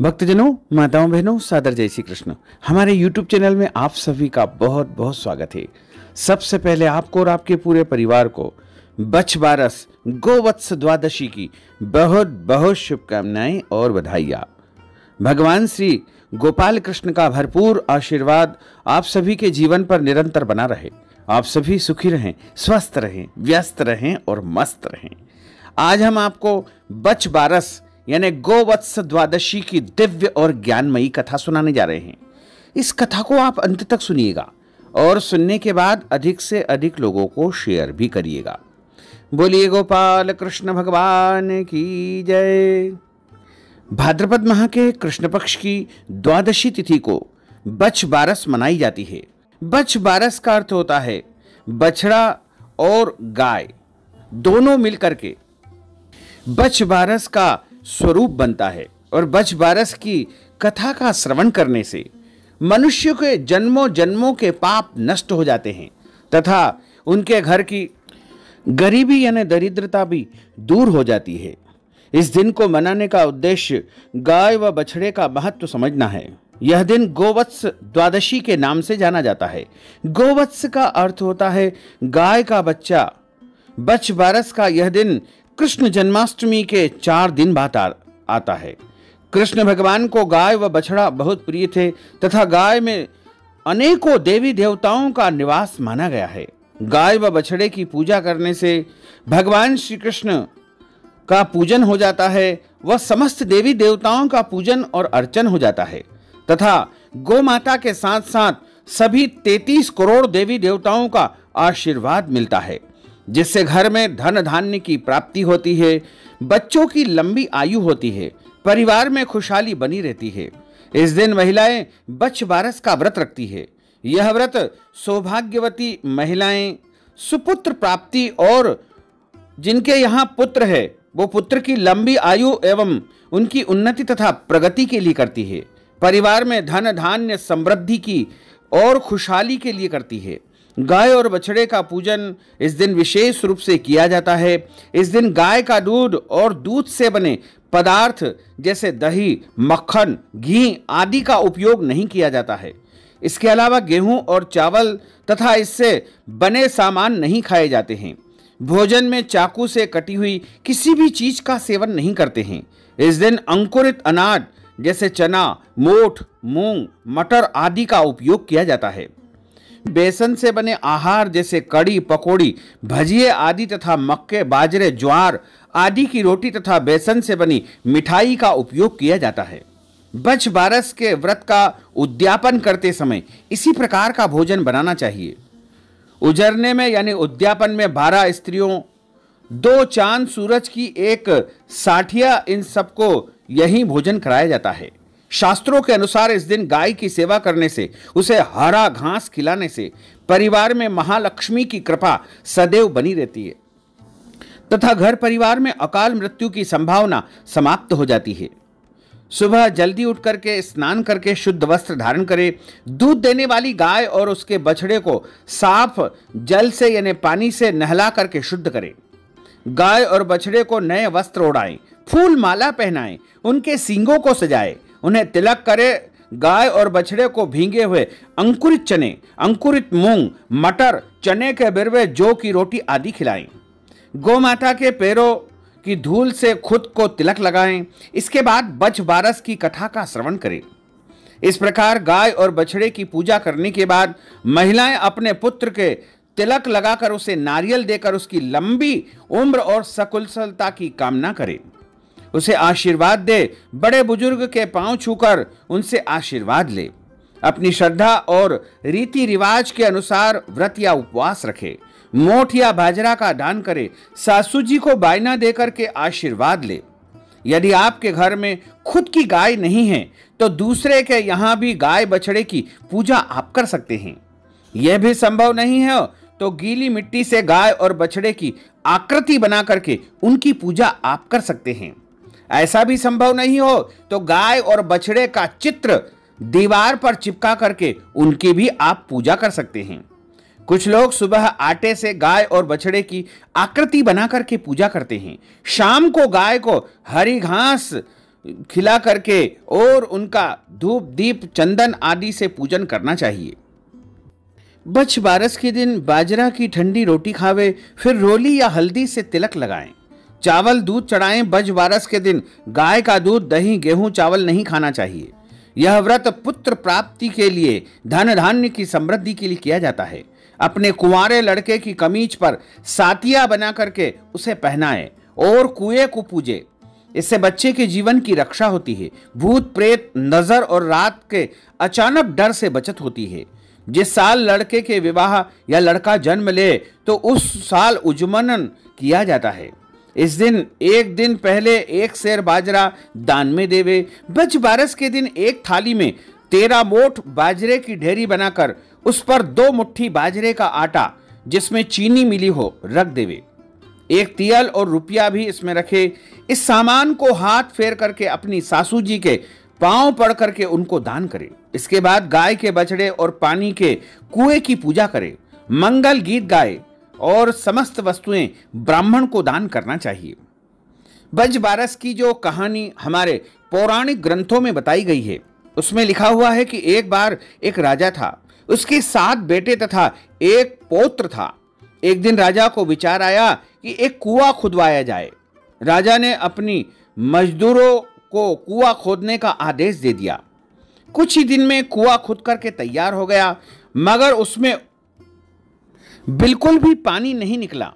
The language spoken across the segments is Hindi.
भक्तजनों, माताओं, बहनों, सादर जय श्री कृष्ण। हमारे YouTube चैनल में आप सभी का बहुत बहुत स्वागत है। सबसे पहले आपको और आपके पूरे परिवार को बछ बारस गोवत्स द्वादशी की बहुत बहुत शुभकामनाएं और बधाइयाँ। भगवान श्री गोपाल कृष्ण का भरपूर आशीर्वाद आप सभी के जीवन पर निरंतर बना रहे। आप सभी सुखी रहें, स्वस्थ रहें, व्यस्त रहें और मस्त रहें। आज हम आपको बछ बारस यानी गोवत्स द्वादशी की दिव्य और ज्ञानमयी कथा सुनाने जा रहे हैं। इस कथा को आप अंत तक सुनिएगा और सुनने के बाद अधिक से अधिक लोगों को शेयर भी करिएगा। बोलिए गोपाल कृष्ण भगवान की जय। भाद्रपद माह के कृष्ण पक्ष की द्वादशी तिथि को बछ बारस मनाई जाती है। बछ बारस का अर्थ होता है बछड़ा और गाय दोनों मिलकर के बछ बारस का स्वरूप बनता है। और बछ बारस की कथा का श्रवण करने से मनुष्य के जन्मों जन्मों के पाप नष्ट हो जाते हैं तथा उनके घर की गरीबी यानी दरिद्रता भी दूर हो जाती है। इस दिन को मनाने का उद्देश्य गाय व बछड़े का महत्व समझना है। यह दिन गोवत्स द्वादशी के नाम से जाना जाता है। गोवत्स का अर्थ होता है गाय का बच्चा। बछ बारस का यह दिन कृष्ण जन्माष्टमी के 4 दिन बाद आता है। कृष्ण भगवान को गाय व बछड़ा बहुत प्रिय थे तथा गाय में अनेकों देवी देवताओं का निवास माना गया है। गाय व बछड़े की पूजा करने से भगवान श्री कृष्ण का पूजन हो जाता है। वह समस्त देवी देवताओं का पूजन और अर्चन हो जाता है तथा गौ माता के साथ साथ सभी 33 करोड़ देवी देवताओं का आशीर्वाद मिलता है, जिससे घर में धन धान्य की प्राप्ति होती है, बच्चों की लंबी आयु होती है, परिवार में खुशहाली बनी रहती है। इस दिन महिलाएं बछ बारस का व्रत रखती है। यह व्रत सौभाग्यवती महिलाएं सुपुत्र प्राप्ति और जिनके यहाँ पुत्र है वो पुत्र की लंबी आयु एवं उनकी उन्नति तथा प्रगति के लिए करती है। परिवार में धन धान्य समृद्धि की और खुशहाली के लिए करती है। गाय और बछड़े का पूजन इस दिन विशेष रूप से किया जाता है। इस दिन गाय का दूध और दूध से बने पदार्थ जैसे दही, मक्खन, घी आदि का उपयोग नहीं किया जाता है। इसके अलावा गेहूं और चावल तथा इससे बने सामान नहीं खाए जाते हैं। भोजन में चाकू से कटी हुई किसी भी चीज का सेवन नहीं करते हैं। इस दिन अंकुरित अनाज जैसे चना, मोठ, मूंग, मटर आदि का उपयोग किया जाता है। बेसन से बने आहार जैसे कड़ी, पकौड़ी, भजिए आदि तथा मक्के, बाजरे, ज्वार आदि की रोटी तथा बेसन से बनी मिठाई का उपयोग किया जाता है। बछ बारस के व्रत का उद्यापन करते समय इसी प्रकार का भोजन बनाना चाहिए। उजरने में यानी उद्यापन में 12 स्त्रियों, 2 चांद सूरज की एक साठिया, इन सबको यही भोजन कराया जाता है। शास्त्रों के अनुसार इस दिन गाय की सेवा करने से, उसे हरा घास खिलाने से परिवार में महालक्ष्मी की कृपा सदैव बनी रहती है तथा घर परिवार में अकाल मृत्यु की संभावना समाप्त हो जाती है। सुबह जल्दी उठ करके स्नान करके शुद्ध वस्त्र धारण करें। दूध देने वाली गाय और उसके बछड़े को साफ जल से यानी पानी से नहला करके शुद्ध करें। गाय और बछड़े को नए वस्त्र ओढ़ाएं, फूल माला पहनाएं, उनके सींगों को सजाएं, उन्हें तिलक करे। गाय और बछड़े को भींगे हुए अंकुरित चने, अंकुरित मूंग, मटर, चने के बिरवे, जौ की रोटी आदि खिलाएं। गौ माता के पैरों की धूल से खुद को तिलक लगाएं। इसके बाद बछ बारस की कथा का श्रवण करें। इस प्रकार गाय और बछड़े की पूजा करने के बाद महिलाएं अपने पुत्र के तिलक लगाकर उसे नारियल देकर उसकी लंबी उम्र और सकुशलता की कामना करें, उसे आशीर्वाद दे। बड़े बुजुर्ग के पांव छूकर उनसे आशीर्वाद ले। अपनी श्रद्धा और रीति रिवाज के अनुसार व्रत या उपवास रखे। मोठ या बाजरा का दान करे। सासू जी को बायना देकर के आशीर्वाद ले। यदि आपके घर में खुद की गाय नहीं है तो दूसरे के यहाँ भी गाय बछड़े की पूजा आप कर सकते हैं। यह भी संभव नहीं है तो गीली मिट्टी से गाय और बछड़े की आकृति बना करके उनकी पूजा आप कर सकते हैं। ऐसा भी संभव नहीं हो तो गाय और बछड़े का चित्र दीवार पर चिपका करके उनकी भी आप पूजा कर सकते हैं। कुछ लोग सुबह आटे से गाय और बछड़े की आकृति बना करके पूजा करते हैं। शाम को गाय को हरी घास खिला करके और उनका धूप दीप चंदन आदि से पूजन करना चाहिए। बछ बारस के दिन बाजरा की ठंडी रोटी खावे, फिर रोली या हल्दी से तिलक लगाएं। चावल दूध चढ़ाएं। बछ बारस के दिन गाय का दूध, दही, गेहूं, चावल नहीं खाना चाहिए। यह व्रत पुत्र प्राप्ति के लिए, धन धान्य की समृद्धि के लिए किया जाता है। अपने कुंवारे लड़के की कमीज पर सातिया बना करके उसे पहनाए और कुएं को पूजे। इससे बच्चे के जीवन की रक्षा होती है। भूत प्रेत, नजर और रात के अचानक डर से बचत होती है। जिस साल लड़के के विवाह या लड़का जन्म ले तो उस साल उजमनन किया जाता है। इस दिन एक दिन पहले 1 सेर बाजरा दान में देवे। बछ बारस के दिन एक थाली में 13 मोठ बाजरे की ढेरी बनाकर उस पर 2 मुट्ठी बाजरे का आटा जिसमें चीनी मिली हो रख देवे। 1 तियल और रुपया भी इसमें रखे। इस सामान को हाथ फेर करके अपनी सासू जी के पांव पड़ करके उनको दान करे। इसके बाद गाय के बछड़े और पानी के कुएं की पूजा करे, मंगल गीत गाए और समस्त वस्तुएं ब्राह्मण को दान करना चाहिए। बछ बारस की जो कहानी हमारे पौराणिक ग्रंथों में बताई गई है उसमें लिखा हुआ है कि एक बार एक राजा था। उसके 7 बेटे तथा 1 पौत्र था। एक दिन राजा को विचार आया कि एक कुआं खुदवाया जाए। राजा ने अपनी मजदूरों को कुआं खोदने का आदेश दे दिया। कुछ ही दिन में कुआं खुद करके तैयार हो गया, मगर उसमें बिल्कुल भी पानी नहीं निकला।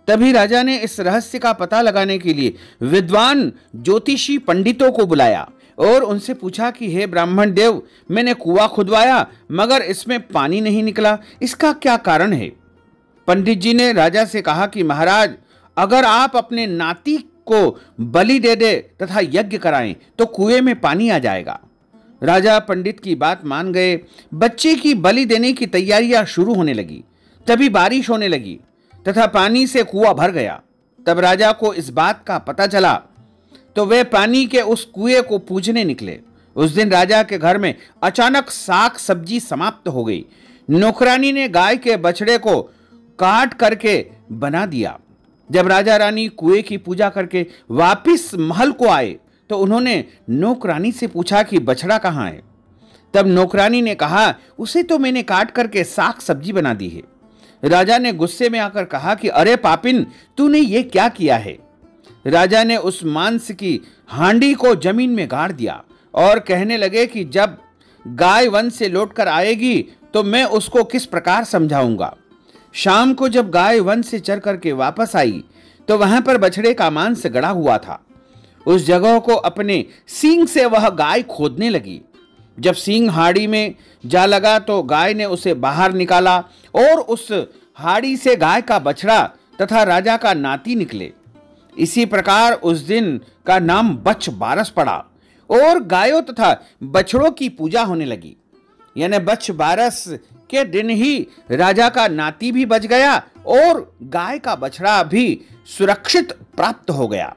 तभी राजा ने इस रहस्य का पता लगाने के लिए विद्वान ज्योतिषी पंडितों को बुलाया और उनसे पूछा कि हे ब्राह्मण देव, मैंने कुआं खुदवाया मगर इसमें पानी नहीं निकला, इसका क्या कारण है? पंडित जी ने राजा से कहा कि महाराज, अगर आप अपने नाती को बलि दे दे तथा यज्ञ कराएं तो कुएं में पानी आ जाएगा। राजा पंडित की बात मान गए। बच्चे की बलि देने की तैयारियां शुरू होने लगी। तभी बारिश होने लगी तथा पानी से कुआं भर गया। तब राजा को इस बात का पता चला तो वे पानी के उस कुएं को पूजने निकले। उस दिन राजा के घर में अचानक साग सब्जी समाप्त हो गई। नौकरानी ने गाय के बछड़े को काट करके बना दिया। जब राजा रानी कुएं की पूजा करके वापिस महल को आए तो उन्होंने नौकरानी से पूछा कि बछड़ा कहाँ है? तब नौकरानी ने कहा, उसे तो मैंने काट करके साग सब्जी बना दी है। राजा ने गुस्से में आकर कहा कि अरे पापिन, तूने ये क्या किया है? राजा ने उस मांस की हांडी को जमीन में गाड़ दिया और कहने लगे कि जब गाय वन से लौटकर आएगी तो मैं उसको किस प्रकार समझाऊंगा। शाम को जब गाय वन से चर करके वापस आई तो वहां पर बछड़े का मांस गड़ा हुआ था। उस जगह को अपने सींग से वह गाय खोदने लगी। जब सींग हाड़ी में जा लगा तो गाय ने उसे बाहर निकाला और उस हाड़ी से गाय का बछड़ा तथा राजा का नाती निकले। इसी प्रकार उस दिन का नाम बछ बारस पड़ा और गायों तथा बछड़ों की पूजा होने लगी। यानी बछ बारस के दिन ही राजा का नाती भी बच गया और गाय का बछड़ा भी सुरक्षित प्राप्त हो गया।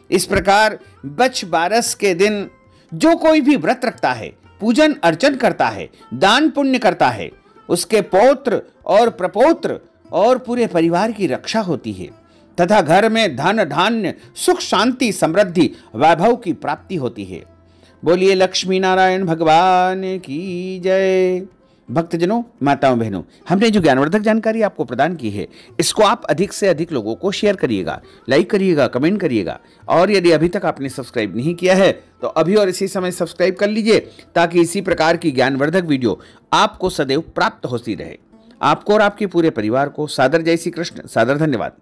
इस प्रकार बछ बारस के दिन जो कोई भी व्रत रखता है, पूजन अर्चन करता है, दान पुण्य करता है, उसके पौत्र और प्रपौत्र और पूरे परिवार की रक्षा होती है तथा घर में धन धान्य सुख शांति समृद्धि वैभव की प्राप्ति होती है। बोलिए लक्ष्मी नारायण भगवान की जय। भक्तजनों, माताओं बहनों, हमने जो ज्ञानवर्धक जानकारी आपको प्रदान की है इसको आप अधिक से अधिक लोगों को शेयर करिएगा, लाइक करिएगा, कमेंट करिएगा और यदि अभी तक आपने सब्सक्राइब नहीं किया है तो अभी और इसी समय सब्सक्राइब कर लीजिए ताकि इसी प्रकार की ज्ञानवर्धक वीडियो आपको सदैव प्राप्त होती रहे। आपको और आपके पूरे परिवार को सादर जय श्री कृष्ण, सादर धन्यवाद।